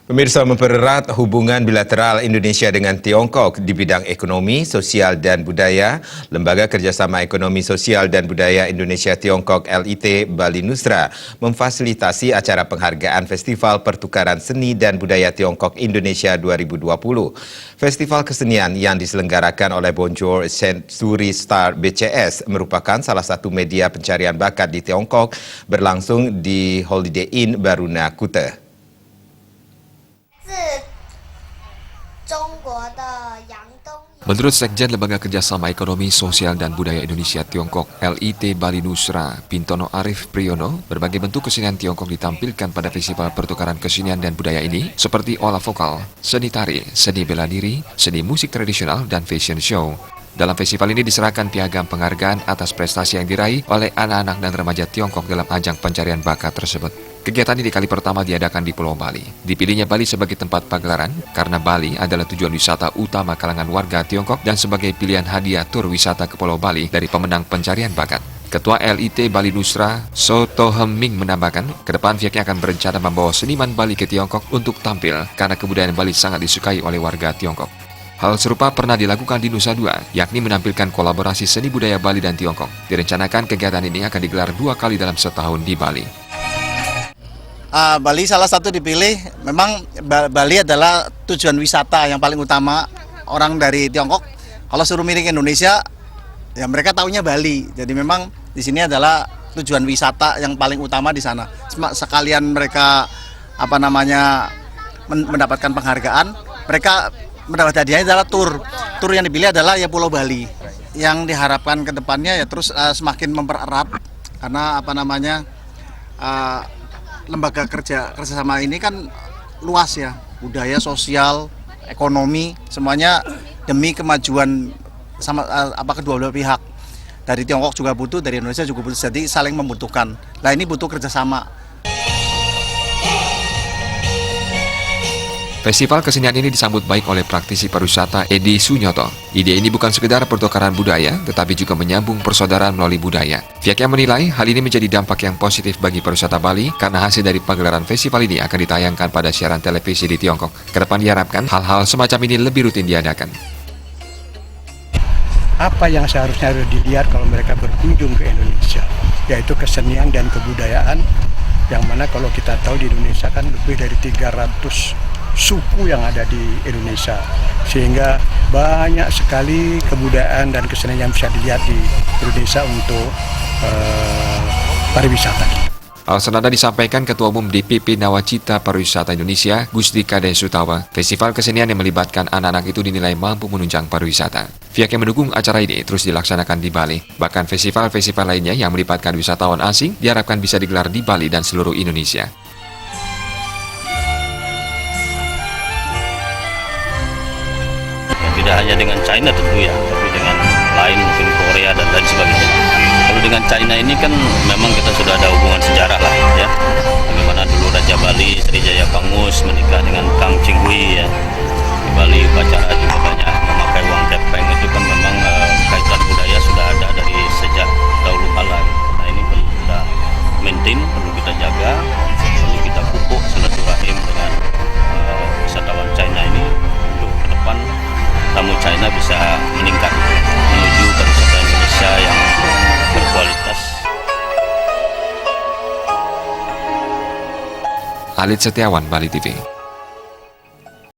Pemirsa, mempererat hubungan bilateral Indonesia dengan Tiongkok di bidang ekonomi, sosial dan budaya, Lembaga Kerjasama Ekonomi Sosial dan Budaya Indonesia Tiongkok LIT Bali Nusra memfasilitasi acara penghargaan Festival Pertukaran Seni dan Budaya Tiongkok Indonesia 2020. Festival kesenian yang diselenggarakan oleh Bonjour Century Star BCS merupakan salah satu media pencarian bakat di Tiongkok, berlangsung di Holiday Inn Baruna Kuta. Menurut Sekjen Lembaga Kerjasama Ekonomi Sosial dan Budaya Indonesia Tiongkok LIT Bali Nusra, Pintono Arif Priyono, berbagai bentuk kesenian Tiongkok ditampilkan pada Festival Pertukaran Kesenian dan Budaya ini, seperti olah vokal, seni tari, seni bela diri, seni musik tradisional, dan fashion show. Dalam festival ini diserahkan piagam penghargaan atas prestasi yang diraih oleh anak-anak dan remaja Tiongkok dalam ajang pencarian bakat tersebut. Kegiatan ini kali pertama diadakan di Pulau Bali. Dipilihnya Bali sebagai tempat pagelaran karena Bali adalah tujuan wisata utama kalangan warga Tiongkok dan sebagai pilihan hadiah tur wisata ke Pulau Bali dari pemenang pencarian bakat. Ketua LIT Bali Nusra, Soto Heming, menambahkan, ke depan pihaknya akan berencana membawa seniman Bali ke Tiongkok untuk tampil karena kebudayaan Bali sangat disukai oleh warga Tiongkok. Hal serupa pernah dilakukan di Nusa Dua, yakni menampilkan kolaborasi seni budaya Bali dan Tiongkok. Direncanakan kegiatan ini akan digelar 2 kali dalam setahun di Bali. Bali salah satu dipilih, memang Bali adalah tujuan wisata yang paling utama orang dari Tiongkok. Kalau suruh milih ke Indonesia, ya mereka taunya Bali. Jadi memang di sini adalah tujuan wisata yang paling utama di sana. Sekalian mereka mendapatkan penghargaan, mereka mendapat hadiahnya adalah tur. Tur yang dipilih adalah ya Pulau Bali. Yang diharapkan ke depannya ya terus semakin mempererat karena lembaga kerjasama ini kan luas ya, budaya, sosial, ekonomi, semuanya demi kemajuan kedua belah pihak. Dari Tiongkok juga butuh, dari Indonesia juga butuh, jadi saling membutuhkan. Nah ini butuh kerjasama. Festival kesenian ini disambut baik oleh praktisi pariwisata Edi Sunyoto. Ide ini bukan sekedar pertukaran budaya, tetapi juga menyambung persaudaraan melalui budaya. Pihaknya menilai hal ini menjadi dampak yang positif bagi pariwisata Bali karena hasil dari pagelaran festival ini akan ditayangkan pada siaran televisi di Tiongkok. Kedepan diharapkan hal-hal semacam ini lebih rutin diadakan. Apa yang seharusnya harus dilihat kalau mereka berkunjung ke Indonesia, yaitu kesenian dan kebudayaan, yang mana kalau kita tahu di Indonesia kan lebih dari 300 suku yang ada di Indonesia, sehingga banyak sekali kebudayaan dan kesenian yang bisa dilihat di Indonesia untuk pariwisata. Hal senada disampaikan Ketua Umum DPP Nawacita Pariwisata Indonesia, Gusti Kade Sutawa. Festival kesenian yang melibatkan anak-anak itu dinilai mampu menunjang pariwisata. Pihak yang mendukung acara ini terus dilaksanakan di Bali. Bahkan festival-festival lainnya yang melibatkan wisatawan asing diharapkan bisa digelar di Bali dan seluruh Indonesia. Tidak hanya dengan China tentu ya, tapi dengan lain mungkin Korea dan lain sebagainya. Kalau dengan China ini kan memang kita sudah ada hubungan sejarah lah ya. Bagaimana dulu Raja Bali Sri Jayapangus menikah dengan Kang Chinghui ya. Di Bali upacara juga banyak memakai uang tepeng, itu kan memang kaitan budaya sudah ada dari sejak dahulu kala. Nah ini perlu kita maintain, perlu kita jaga, perlu kita pupuk silaturahim dengan wisatawan China ini untuk ke depan tamu China bisa meningkat menuju pariwisata Indonesia yang berkualitas. Alit Setiawan, Bali TV.